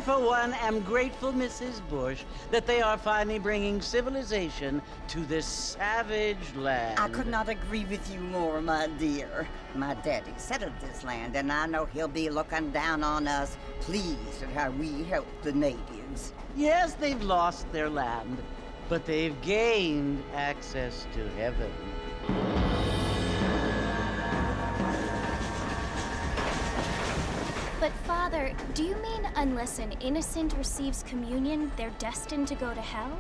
for one, am grateful, Mrs. Bush, that they are finally bringing civilization to this savage land. I could not agree with you more, my dear. My daddy settled this land, and I know he'll be looking down on us, pleased at how we help the natives. Yes, they've lost their land, but they've gained access to heaven. But Father, do you mean unless an innocent receives communion, they're destined to go to hell?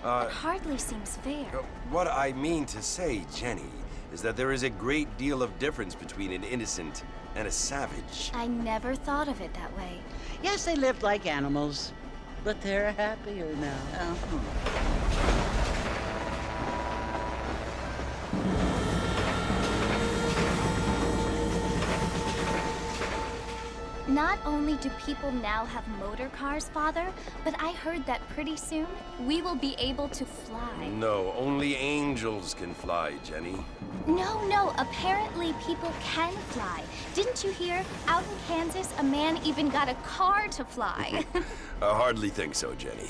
That hardly seems fair. What I mean to say, Jenny, is that there is a great deal of difference between an innocent and a savage. I never thought of it that way. Yes, they lived like animals, but they're happier now. Not only do people now have motor cars, Father, but I heard that pretty soon we will be able to fly. No, only angels can fly, Jenny. No, apparently people can fly. Didn't you hear? Out in Kansas, a man even got a car to fly. I hardly think so, Jenny.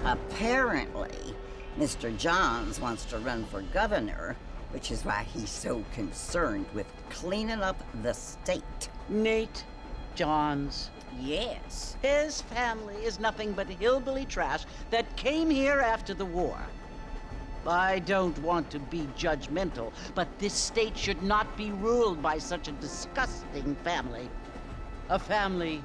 Apparently, Mr. Johns wants to run for governor, which is why he's so concerned with cleaning up the state. Nate Johns. Yes. His family is nothing but hillbilly trash that came here after the war. I don't want to be judgmental, but this state should not be ruled by such a disgusting family. A family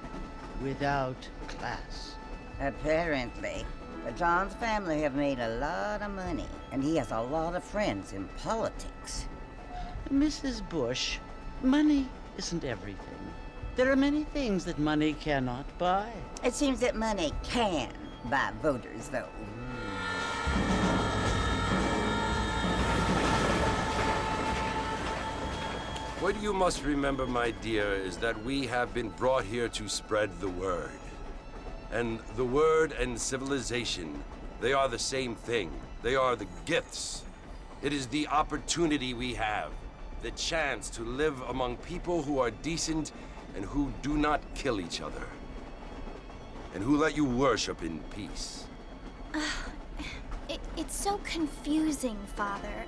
without class. Apparently. The Johns family have made a lot of money, and he has a lot of friends in politics. Mrs. Bush, money isn't everything. There are many things that money cannot buy. It seems that money can buy voters, though. What you must remember, my dear, is that we have been brought here to spread the word. And the word and civilization, they are the same thing. They are the gifts. It is the opportunity we have, the chance to live among people who are decent and who do not kill each other, and who let you worship in peace. It's so confusing, Father.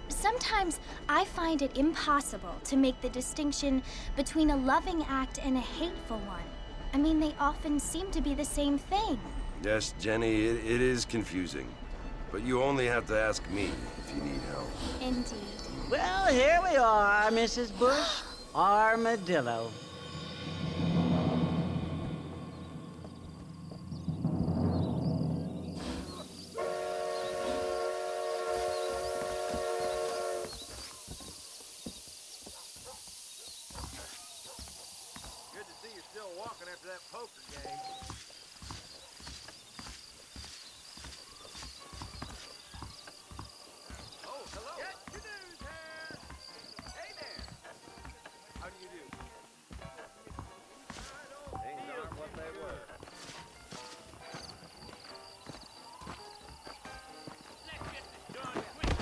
Sometimes I find it impossible to make the distinction between a loving act and a hateful one. I mean, they often seem to be the same thing. Yes, Jenny, it is confusing. But you only have to ask me if you need help. Indeed. Well, here we are, Mrs. Bush. Armadillo. Walking after that poker game. Oh, hello. Get your news here. Hey there. How do you do? Things aren't what they were. Let's get this done quick.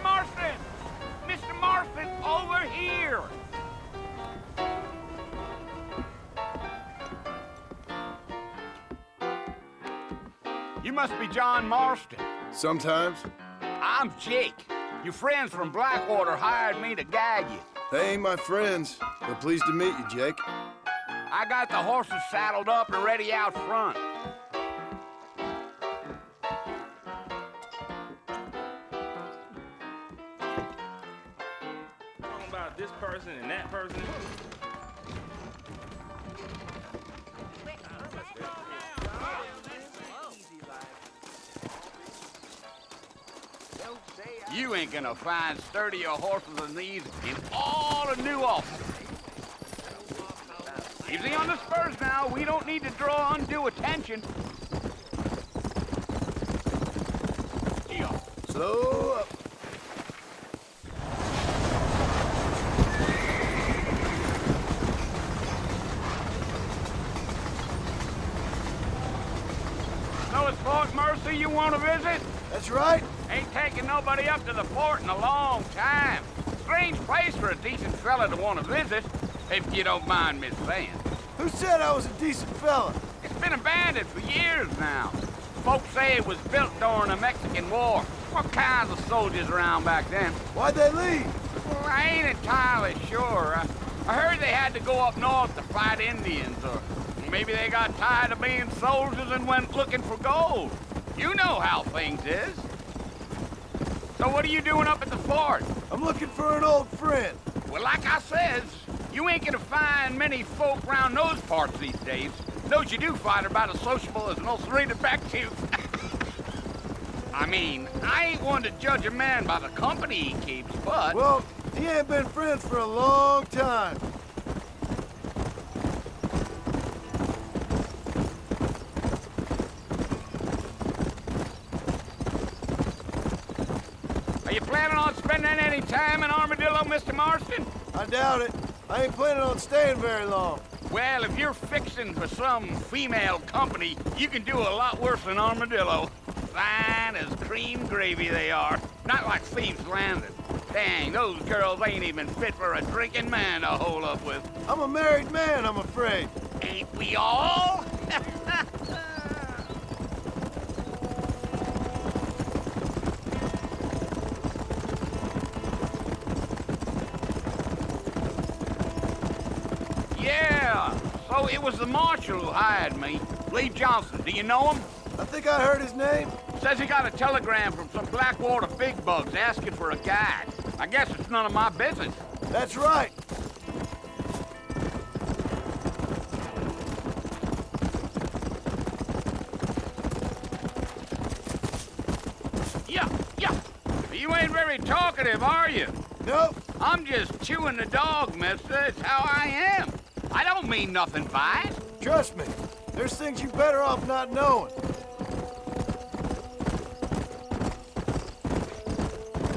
Marston! Mr. Marston, over here! You must be John Marston. Sometimes. I'm Jake. Your friends from Blackwater hired me to guide you. They ain't my friends, but pleased to meet you, Jake. I got the horses saddled up and ready out front. Talking about this person and that person. You ain't gonna find sturdier horses than these in all of New Austin. Easy on the spurs now. We don't need to draw undue attention. Yeah. Slow up. Know it's Fort Mercy? Marcy you want to visit? That's right. Ain't taken nobody up to the fort in a long time. Strange place for a decent fella to want to visit, if you don't mind me saying. Who said I was a decent fella? It's been abandoned for years now. Folks say it was built during the Mexican War. What kinds of soldiers around back then? Why'd they leave? Well, I ain't entirely sure. I heard they had to go up north to fight Indians, or maybe they got tired of being soldiers and went looking for gold. You know how things is. So what are you doing up at the fort? I'm looking for an old friend. Well, like I says, you ain't gonna find many folk around those parts these days. Those you do find are about as sociable as an ulcerated back tooth. I mean, I ain't one to judge a man by the company he keeps, but... Well, he ain't been friends for a long time. Are you planning on spending any time in Armadillo, Mr. Marston? I doubt it. I ain't planning on staying very long. Well, if you're fixing for some female company, you can do a lot worse than Armadillo. Fine as cream gravy they are. Not like Thieves Landing. Dang, those girls ain't even fit for a drinking man to hole up with. I'm a married man, I'm afraid. Ain't we all? Yeah, so it was the marshal who hired me. Lee Johnson, do you know him? I think I heard his name. Says he got a telegram from some Blackwater big bugs asking for a guide. I guess it's none of my business. That's right. Yeah. You ain't very talkative, are you? Nope. I'm just chewing the dog, mister. It's how I am. I don't mean nothing by it. Trust me. There's things you better off not knowing.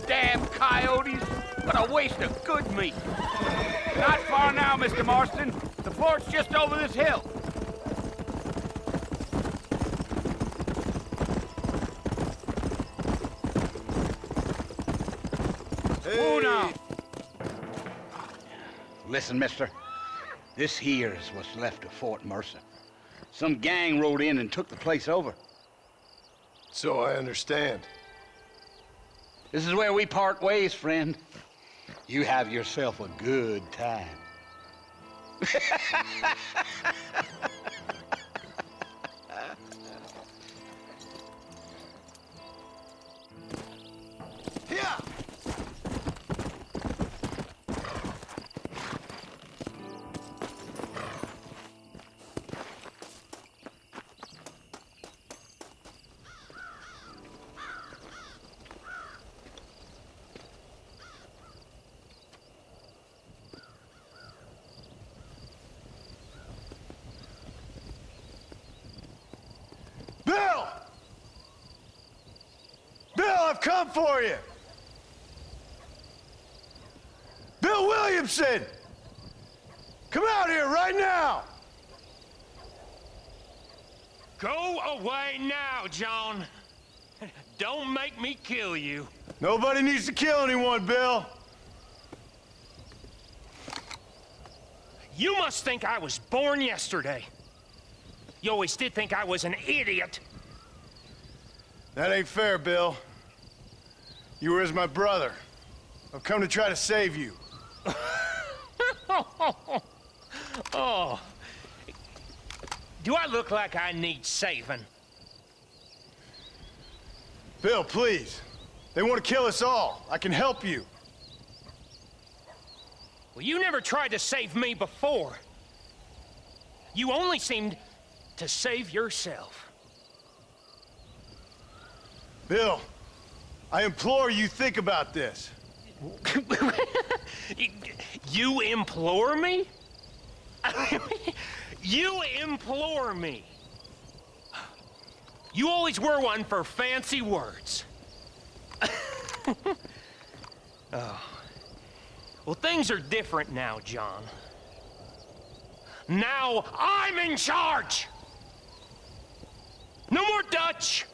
Damn coyotes. What a waste of good meat. Not far now, Mr. Marston. The fort's just over this hill. Hey. Now. Listen, mister. This here is what's left of Fort Mercer. Some gang rode in and took the place over. So I understand. This is where we part ways, friend. You have yourself a good time. Yeah. Bill! Bill, I've come for you! Bill Williamson! Come out here right now! Go away now, John. Don't make me kill you. Nobody needs to kill anyone, Bill. You must think I was born yesterday. You always did think I was an idiot. That ain't fair, Bill. You were as my brother. I've come to try to save you. Oh. Do I look like I need saving? Bill, please. They want to kill us all. I can help you. Well, you never tried to save me before. You only seemed to save yourself. Bill, I implore you think about this. You implore me? You implore me? You always were one for fancy words. Oh. Well, things are different now, John. Now I'm in charge! No more Dutch!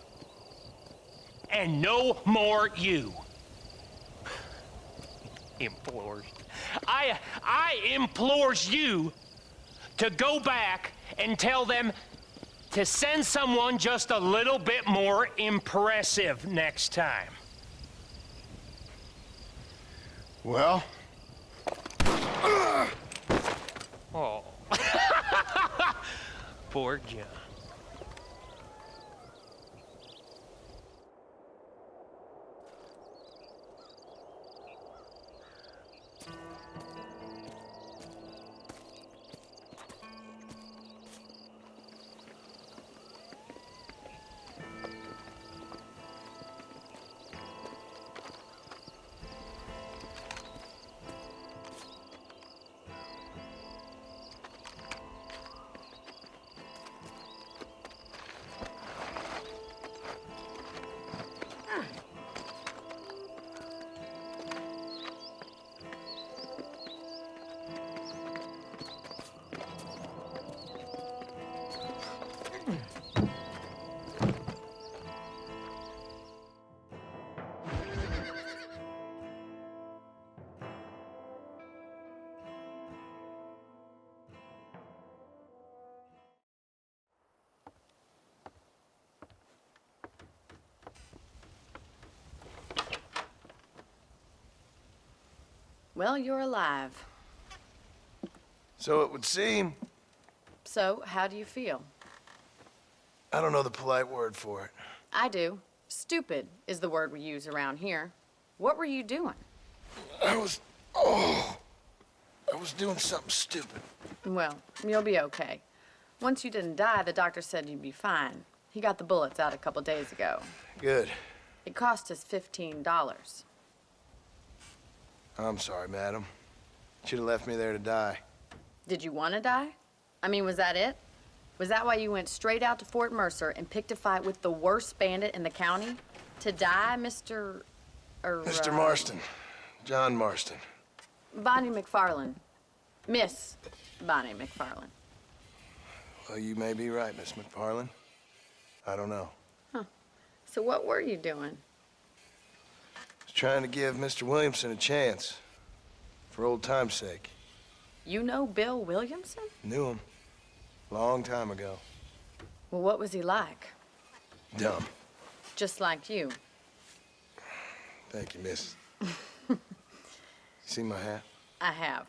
and no more you. Implores. I implores you to go back and tell them to send someone just a little bit more impressive next time. Well? Oh. Poor John. Well, you're alive. So it would seem. So, how do you feel? I don't know the polite word for it. I do. Stupid is the word we use around here. What were you doing? I was doing something stupid. Well, you'll be okay. Once you didn't die, the doctor said you'd be fine. He got the bullets out a couple days ago. Good. It cost us $15. I'm sorry, madam. Should have left me there to die. Did you want to die? I mean, was that it? Was that why you went straight out to Fort Mercer and picked a fight with the worst bandit in the county? To die, Mr. Mr. Marston. John Marston. Bonnie McFarland. Miss Bonnie McFarland. Well, you may be right, Miss McFarland. I don't know. Huh. So what were you doing? I was trying to give Mr. Williamson a chance. For old time's sake. You know Bill Williamson? Knew him. Long time ago. Well, what was he like? Dumb. Just like you. Thank you, miss. See my hat? I have.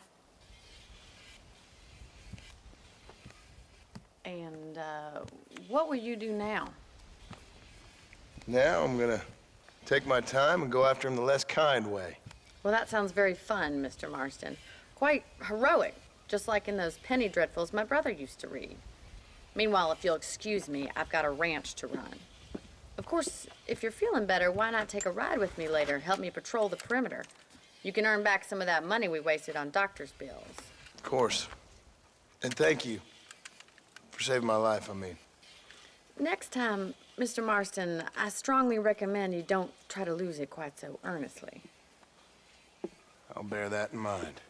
And, what will you do now? Now I'm gonna take my time and go after him the less kind way. Well, that sounds very fun, Mr. Marston. Quite heroic, just like in those penny dreadfuls my brother used to read. Meanwhile, if you'll excuse me, I've got a ranch to run. Of course, if you're feeling better, why not take a ride with me later and help me patrol the perimeter? You can earn back some of that money we wasted on doctor's bills. Of course. And thank you for saving my life, I mean. Next time, Mr. Marston, I strongly recommend you don't try to lose it quite so earnestly. I'll bear that in mind.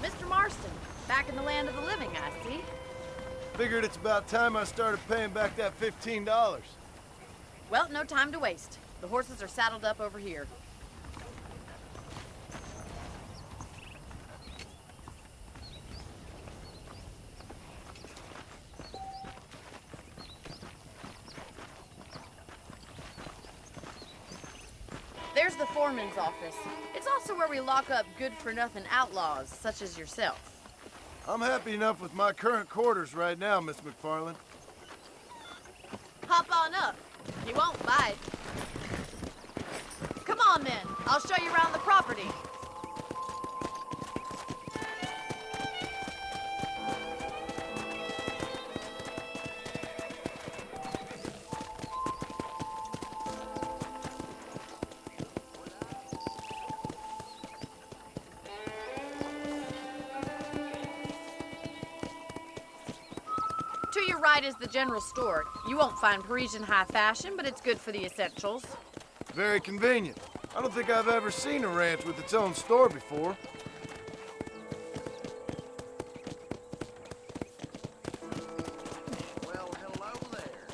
Mr. Marston, back in the land of the living, I see. Figured it's about time I started paying back that $15. Well, no time to waste. The horses are saddled up over here. There's the foreman's office. It's also where we lock up good-for-nothing outlaws, such as yourself. I'm happy enough with my current quarters right now, Miss McFarland. Hop on up. He won't bite. Come on, then. I'll show you around the property. To your right is the general store. You won't find Parisian high fashion, but it's good for the essentials. Very convenient. I don't think I've ever seen a ranch with its own store before. Well, hello there.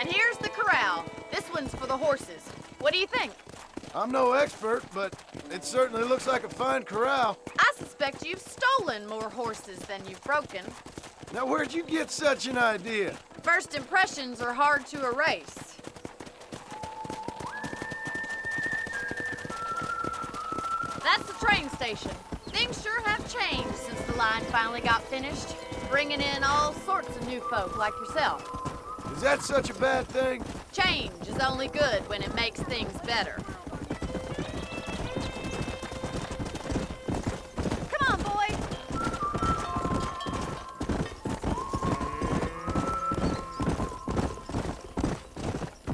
And here's the corral. This one's for the horses. What do you think? I'm no expert, but it certainly looks like a fine corral. I suspect you've stolen more horses than you've broken. Now, where'd you get such an idea? First impressions are hard to erase. That's the train station. Things sure have changed since the line finally got finished, bringing in all sorts of new folk like yourself. Is that such a bad thing? Change is only good when it makes things better. Come on, boys.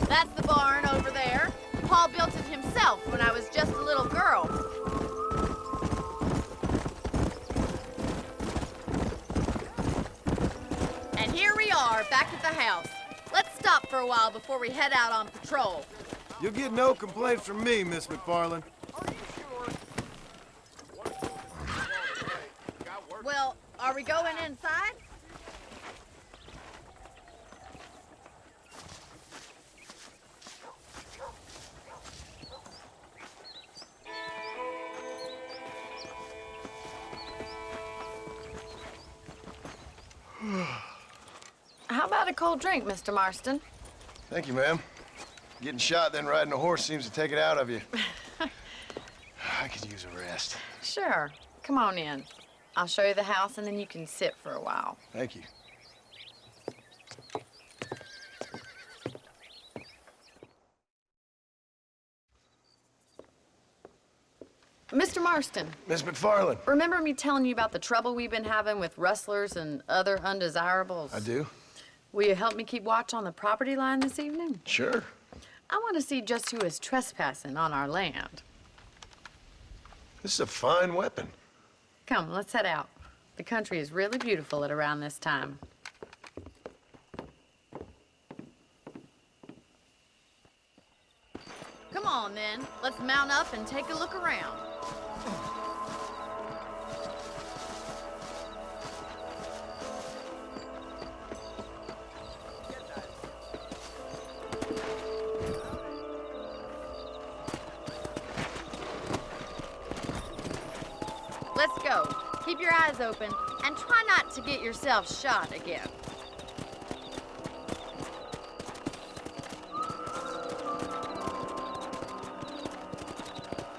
That's the barn over there. Paul built it himself when I was just a little girl. And here we are, back at the house. Let's stop for a while before we head out on patrol. You'll get no complaints from me, Miss McFarland. Well, are we going inside? How about a cold drink, Mr. Marston? Thank you, ma'am. Getting shot, then riding a horse seems to take it out of you. I could use a rest. Sure. Come on in. I'll show you the house, and then you can sit for a while. Thank you. Mr. Marston, Miss McFarland. remember me telling you about the trouble we've been having with rustlers and other undesirables? I do? Will you help me keep watch on the property line this evening? Sure. I want to see just who is trespassing on our land. This is a fine weapon. Come, let's head out. The country is really beautiful at around this time. Come on, then. Let's mount up and take a look around. Let's go. Keep your eyes open and try not to get yourself shot again.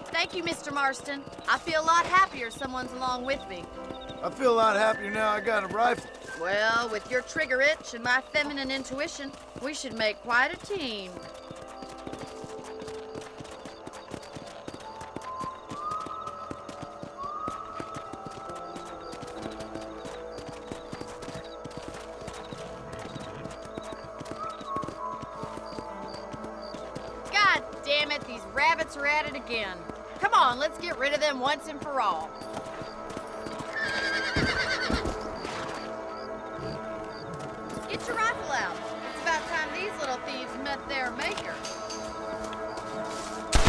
Thank you, Mr. Marston. I feel a lot happier someone's along with me. I feel a lot happier now I got a rifle. Well, with your trigger itch and my feminine intuition, we should make quite a team. God damn it, these rabbits are at it again. Come on, let's get rid of them once and for all. Get your rifle out. It's about time these little thieves met their maker.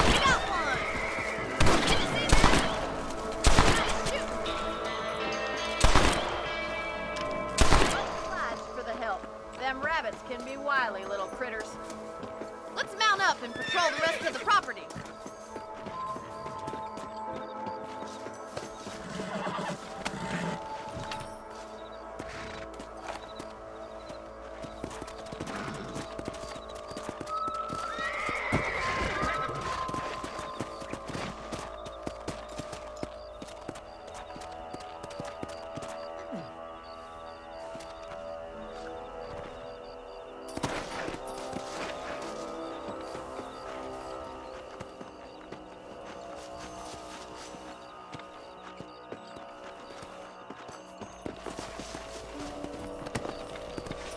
We got one! Did you see that? Nice shooting. Don't oblige for the help. Them rabbits can be wily little critters. Let's mount up and patrol the rest of the property.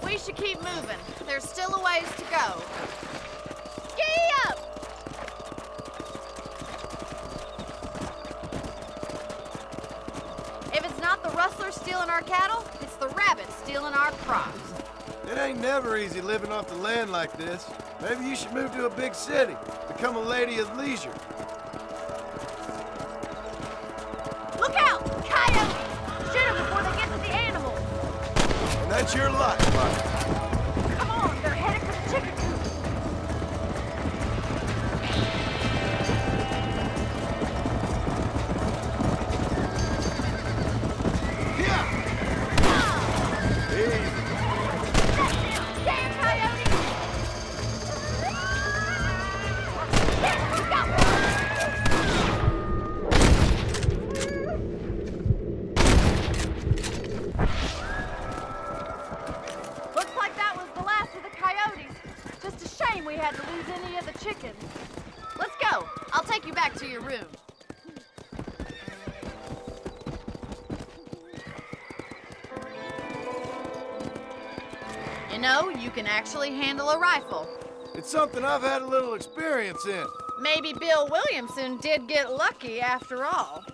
We should keep moving. There's still a ways to go. Giddy up! If it's not the rustler stealing stealing our cattle, it's the rabbits stealing our crops. It ain't never easy living off the land like this. Maybe you should move to a big city, become a lady of leisure. Look out! Coyotes! Shoot them before they get to the animals. And that's your life, Mike. Come on, they're headed for the chicken coop. Damn coyotes! Look out! Looks like that was the last of the coyotes. Just a shame we had to lose any of the chickens. Let's go. I'll take you back to your room. You know, you can actually handle a rifle. It's something I've had a little experience in. Maybe Bill Williamson did get lucky after all.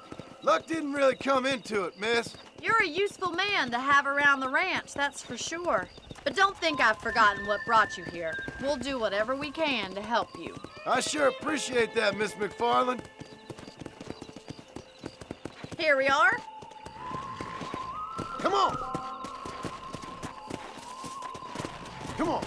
Luck didn't really come into it, miss. You're a useful man to have around the ranch, that's for sure. But don't think I've forgotten what brought you here. We'll do whatever we can to help you. I sure appreciate that, Miss McFarland. Here we are. Come on! Come on!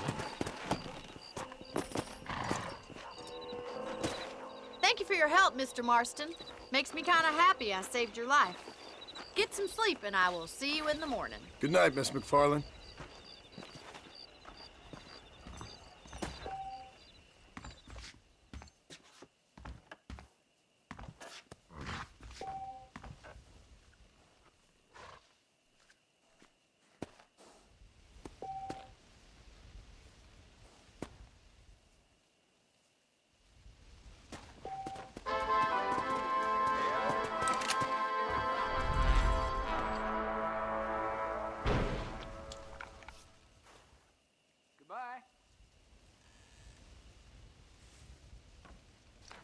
Thank you for your help, Mr. Marston. Makes me kind of happy I saved your life. Get some sleep and I will see you in the morning. Good night, Miss McFarland.